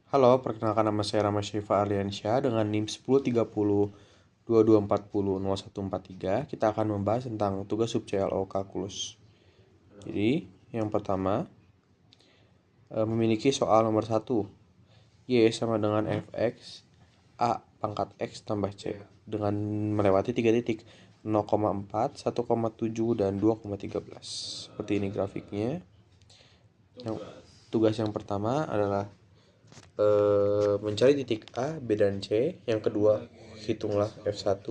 Halo, perkenalkan nama saya Rama Syifa Arliansyah dengan NIM 1030 2240 0143. Kita akan membahas tentang tugas sub CLO kalkulus. Jadi, yang pertama, memiliki soal nomor 1. Y sama dengan fx A pangkat X tambah C dengan melewati 3 titik 0,4, 1,7, dan 2,13. Seperti ini grafiknya. Tugas yang pertama adalah mencari titik A, B, dan C. Yang kedua, hitunglah F1.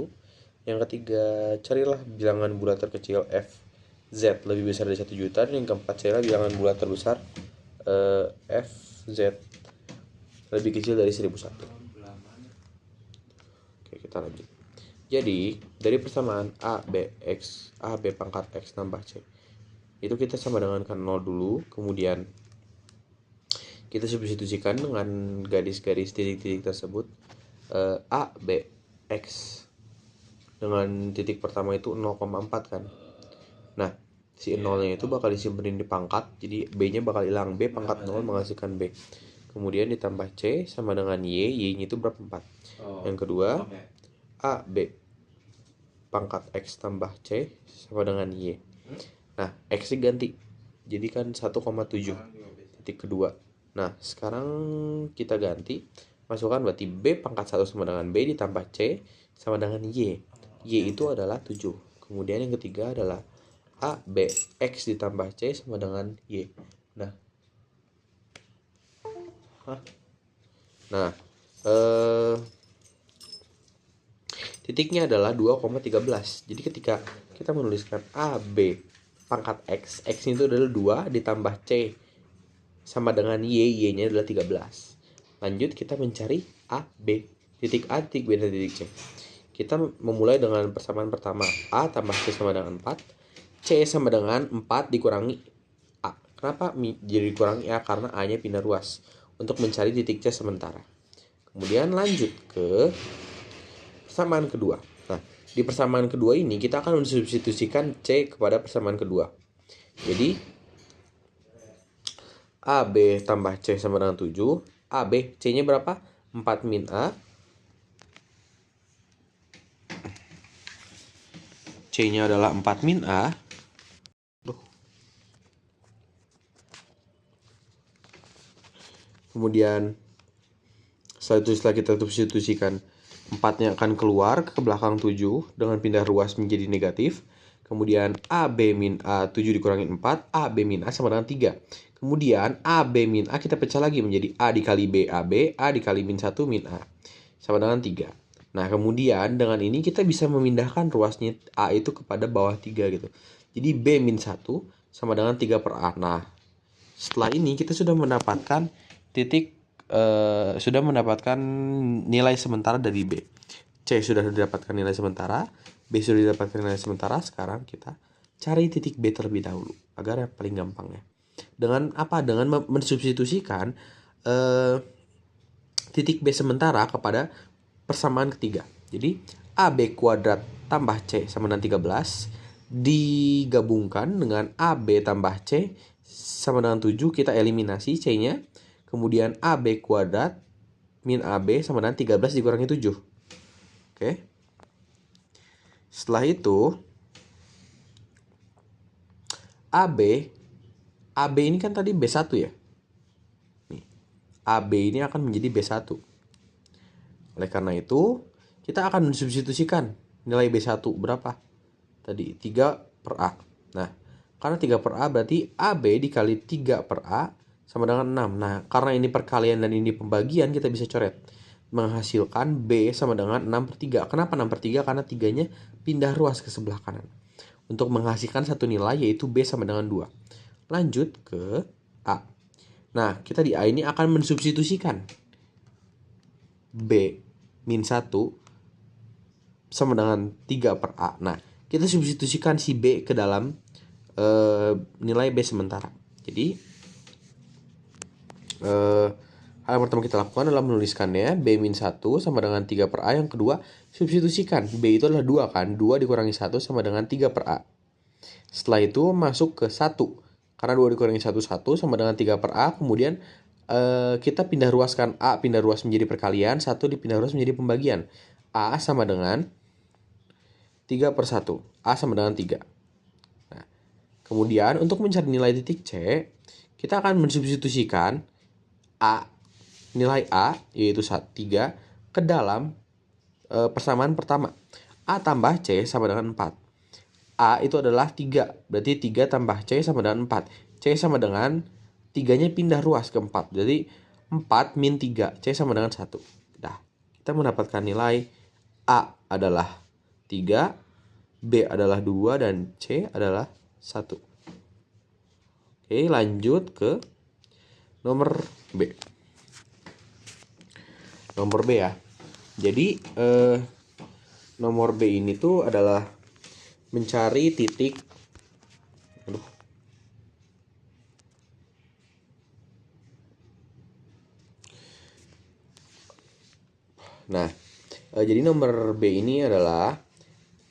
Yang ketiga, carilah bilangan bulat terkecil F Z lebih besar dari 1 juta. Dan yang keempat, carilah bilangan bulat terbesar F Z lebih kecil dari 1001. Oke, kita lanjut. Jadi, dari persamaan A, B pangkat X tambah C, itu kita sama dengan kan 0 dulu, kemudian kita substitusikan dengan garis-garis titik-titik tersebut. A, B, X dengan titik pertama itu 0,4 kan. Nah, si 0-nya itu bakal disimpenin di pangkat, jadi B-nya bakal hilang. B pangkat 0 menghasilkan B. Kemudian ditambah C sama dengan Y, Y-nya itu berapa? 4. Yang kedua, A, B pangkat X tambah C sama dengan Y. Nah, X-nya ganti, jadi kan 1,7 titik kedua. Nah, sekarang kita ganti, masukkan berarti B pangkat 1 sama dengan B ditambah C sama dengan Y. Y itu adalah 7. Kemudian yang ketiga adalah A, B, X ditambah C sama dengan Y. Nah, titiknya adalah 2,13. Jadi ketika kita menuliskan A, B pangkat X, X itu adalah 2 ditambah C sama dengan Y, Y-nya adalah 13. Lanjut kita mencari A, B, titik A, titik B, dan titik C. Kita memulai dengan persamaan pertama. A tambah C sama dengan 4, C sama dengan 4 dikurangi A. Kenapa jadi dikurangi A? Karena A-nya pindah ruas untuk mencari titik C sementara. Kemudian lanjut ke persamaan kedua. Nah, di persamaan kedua ini kita akan mensubstitusikan C kepada persamaan kedua. Jadi AB tambah C sama dengan 7. AB, C-nya berapa? 4 min A. C-nya adalah 4 min A. Kemudian setelah kita substitusikan, 4-nya akan keluar ke belakang 7 dengan pindah ruas menjadi negatif. Kemudian AB min A 7 dikurangi 4, AB min A sama dengan 3. Kemudian AB min A kita pecah lagi menjadi A dikali B AB, A dikali min 1 min A sama dengan 3. Nah, kemudian dengan ini kita bisa memindahkan ruasnya A itu kepada bawah 3 gitu. Jadi B min 1 sama dengan 3 per A. Nah, setelah ini kita sudah mendapatkan sudah mendapatkan nilai sementara dari B. C sudah didapatkan nilai sementara, B sudah didapatkan nilai sementara. Sekarang kita cari titik B terlebih dahulu agar yang paling gampang ya. Dengan apa? Dengan mensubstitusikan titik B sementara kepada persamaan ketiga. Jadi AB kuadrat tambah C sama dengan 13 digabungkan dengan AB tambah C sama dengan 7, kita eliminasi C-nya. Kemudian AB kuadrat min AB sama dengan 13 dikurangi 7. Oke. Setelah itu AB ini kan tadi B1 ya. Nih, AB ini akan menjadi B1. Oleh karena itu, kita akan mensubstitusikan nilai B1 berapa? Tadi 3 per A. Nah, karena 3 per A berarti AB dikali 3 per A sama dengan 6. Nah, karena ini perkalian dan ini pembagian, kita bisa coret. Menghasilkan B sama dengan 6 per 3. Kenapa 6 per 3? Karena 3-nya pindah ruas ke sebelah kanan. Untuk menghasilkan satu nilai yaitu B sama dengan 2. Lanjut ke A. Nah, kita di A ini akan mensubstitusikan B min 1 sama dengan 3 per A. Nah, kita substitusikan si B ke dalam nilai B sementara. Jadi hal yang pertama kita lakukan adalah menuliskannya B min 1 sama dengan 3 per A. Yang kedua, substitusikan. B itu adalah 2 kan. 2 dikurangi 1 sama dengan 3 per A. Setelah itu masuk ke 1. Karena 2 dikurangi 1 sama dengan 3 per A. Kemudian kita pindah ruaskan A pindah ruas menjadi perkalian, 1 dipindah ruas menjadi pembagian. A sama dengan 3/1. A sama dengan 3. Nah, kemudian untuk mencari nilai titik C, kita akan mensubstitusikan nilai A yaitu 3 ke dalam persamaan pertama. A tambah C sama dengan 4. A itu adalah 3, berarti 3 tambah C sama dengan 4. C sama dengan 3-nya pindah ruas ke 4. Jadi 4 min 3, C sama dengan 1. Nah, kita mendapatkan nilai A adalah 3, B adalah 2, dan C adalah 1. Oke, lanjut ke nomor B. Nomor B ya. Jadi nomor B ini tuh adalah mencari titik Nah, jadi nomor B ini adalah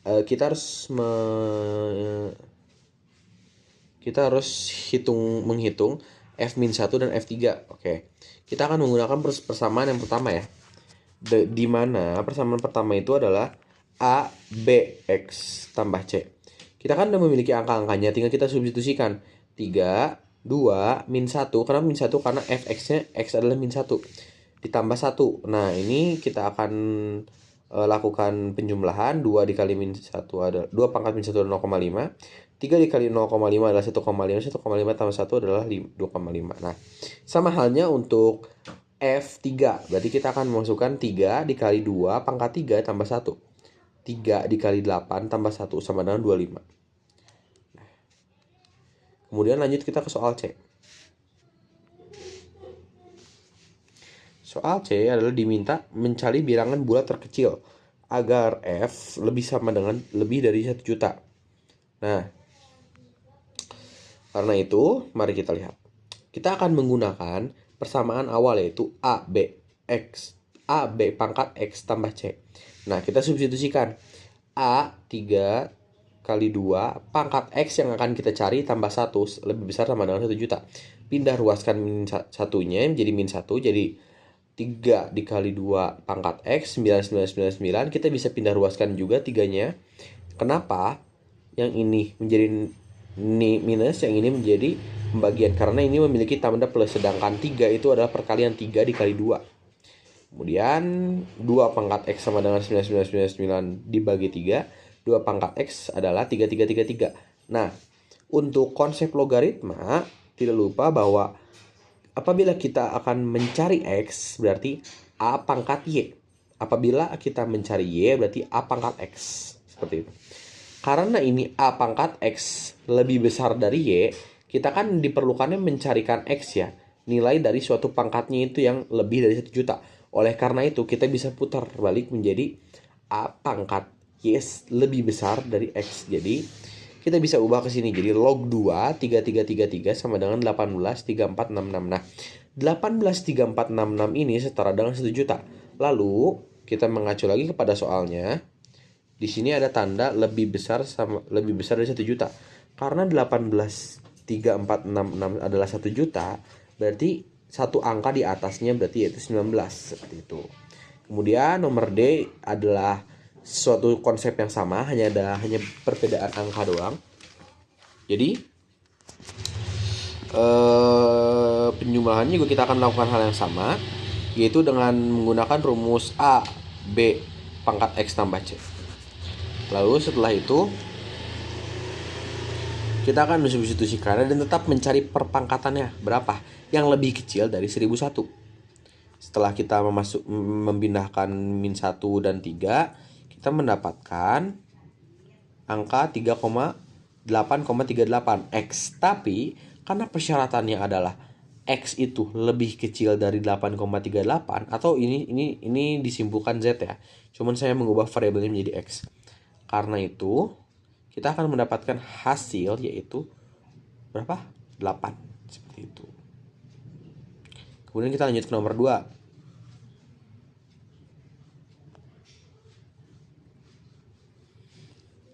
kita harus menghitung F-1 dan F3. Oke. Kita akan menggunakan persamaan yang pertama ya. Di mana persamaan pertama itu adalah A, B, X tambah C. Kita kan udah memiliki angka-angkanya, tinggal kita substitusikan 3, 2, min 1. Kenapa min 1? Karena Fx-nya X adalah min 1. Ditambah 1. Nah, ini kita akan lakukan penjumlahan. 2 dikali min 1 adalah 2 pangkat min 1 adalah 0,5. 3 dikali 0,5 adalah 1,5. 1,5 tambah 1 adalah 2,5. Nah, sama halnya untuk F3. Berarti kita akan memasukkan 3 dikali 2 pangkat 3 tambah 1. 3 dikali 8 tambah 1 sama dengan 25. Nah, kemudian lanjut kita ke soal C. Soal C adalah diminta mencari bilangan bulat terkecil agar F lebih sama dengan lebih dari 1 juta. Nah, karena itu mari kita lihat. Kita akan menggunakan persamaan awal yaitu A, B, pangkat X tambah C. Nah, kita substitusikan A 3 kali 2 pangkat X yang akan kita cari tambah 1 lebih besar sama dengan 1 juta. Pindah ruaskan min 1-nya menjadi min 1, jadi 3 dikali 2 pangkat X 9999. Kita bisa pindah ruaskan juga 3-nya. Kenapa? Yang ini menjadi minus, yang ini menjadi pembagian. Karena ini memiliki tanda plus, sedangkan 3 itu adalah perkalian 3 dikali 2. Kemudian 2 pangkat X sama dengan 9999 dibagi 3. 2 pangkat X adalah 3333. Nah, untuk konsep logaritma, tidak lupa bahwa apabila kita akan mencari X, berarti A pangkat Y. Apabila kita mencari Y, berarti A pangkat X. Seperti itu. Karena ini A pangkat X lebih besar dari Y, kita kan diperlukannya mencarikan X ya. Nilai dari suatu pangkatnya itu yang lebih dari 1 juta. Oleh karena itu, kita bisa putar balik menjadi A pangkat Y lebih besar dari X. Jadi, kita bisa ubah ke sini. Jadi log 2 3333 sama dengan 183466. Nah, 183466 ini setara dengan 1 juta. Lalu kita mengacu lagi kepada soalnya. Di sini ada tanda lebih besar dari 1 juta. Karena 183466 adalah 1 juta, berarti satu angka di atasnya berarti yaitu 19 seperti itu. Kemudian nomor D adalah suatu konsep yang sama, hanya perbedaan angka doang. Jadi penjumlahannya juga kita akan melakukan hal yang sama, yaitu dengan menggunakan rumus A, B pangkat X tambah C. Lalu setelah itu kita akan mensubstitusikannya dan tetap mencari perpangkatannya berapa yang lebih kecil dari 1001. Setelah kita memindahkan min 1 dan 3, kita mendapatkan angka 3,838 X. Tapi karena persyaratannya adalah X itu lebih kecil dari 8,38, atau ini disimpulkan Z ya. Cuman saya mengubah variabelnya menjadi X. Karena itu kita akan mendapatkan hasil yaitu berapa? 8. Seperti itu. Kemudian kita lanjut ke nomor 2.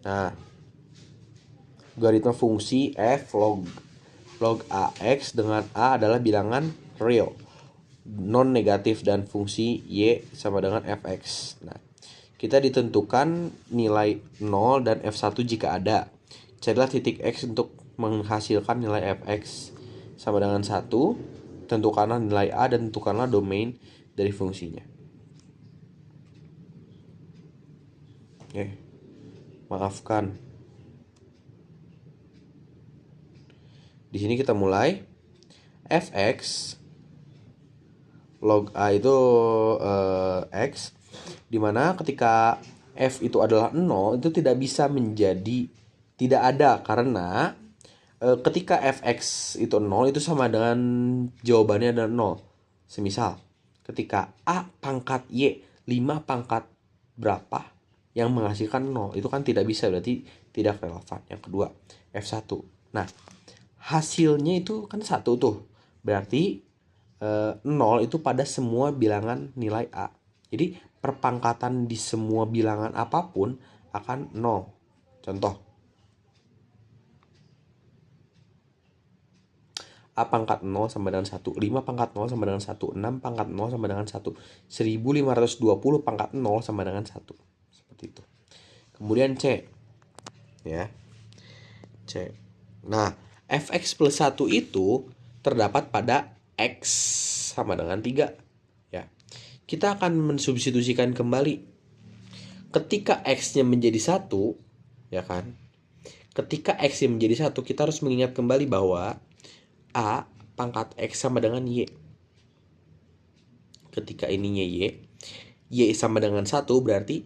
Nah, logaritma fungsi f log AX dengan A adalah bilangan real. non negatif dan fungsi y sama dengan fx. Nah, kita ditentukan nilai 0 dan f1 jika ada. Carilah titik x untuk menghasilkan nilai fx sama dengan 1. Tentukanlah nilai a dan tentukanlah domain dari fungsinya. Maafkan. Di sini kita mulai. Fx log a itu x, dimana ketika f itu adalah 0, itu tidak bisa menjadi tidak ada, karena ketika fx itu 0 itu sama dengan jawabannya adalah 0. Semisal ketika a pangkat y 5 pangkat berapa yang menghasilkan 0, itu kan tidak bisa, berarti tidak relevan. Yang kedua, f1. Nah, hasilnya itu kan 1 tuh. Berarti 0 itu pada semua bilangan nilai a. Jadi perpangkatan di semua bilangan apapun akan 0. Contoh, a pangkat 0 sama dengan 1, 5 pangkat 0 sama dengan 1, 6 pangkat 0 sama dengan 1, 1520 pangkat 0 sama dengan 1. Seperti itu. Kemudian C. Ya. C. Nah, fx plus 1 itu terdapat pada x sama dengan 3. Ya. Kita akan mensubstitusikan kembali. Ketika x-nya menjadi 1, ya kan? Ketika x-nya menjadi 1, kita harus mengingat kembali bahwa a pangkat x sama dengan y. Ketika ininya y sama dengan 1, berarti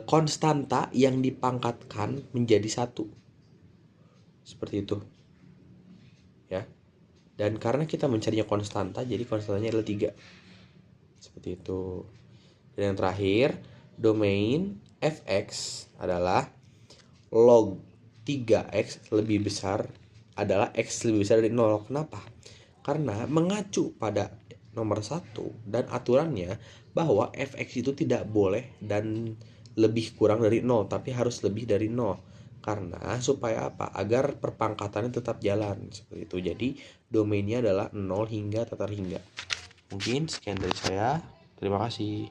konstanta yang dipangkatkan menjadi 1. Seperti itu. Ya. Dan karena kita mencarinya konstanta, jadi konstantanya adalah 3. Seperti itu. Dan yang terakhir, domain fx adalah log 3x lebih besar adalah x lebih besar dari 0. Kenapa? Karena mengacu pada nomor 1 dan aturannya bahwa fx itu tidak boleh dan lebih kurang dari 0, tapi harus lebih dari 0. Karena supaya apa? Agar perpangkatannya tetap jalan. Seperti itu. Jadi domainnya adalah 0 hingga tetar hingga. Mungkin sekian dari saya. Terima kasih.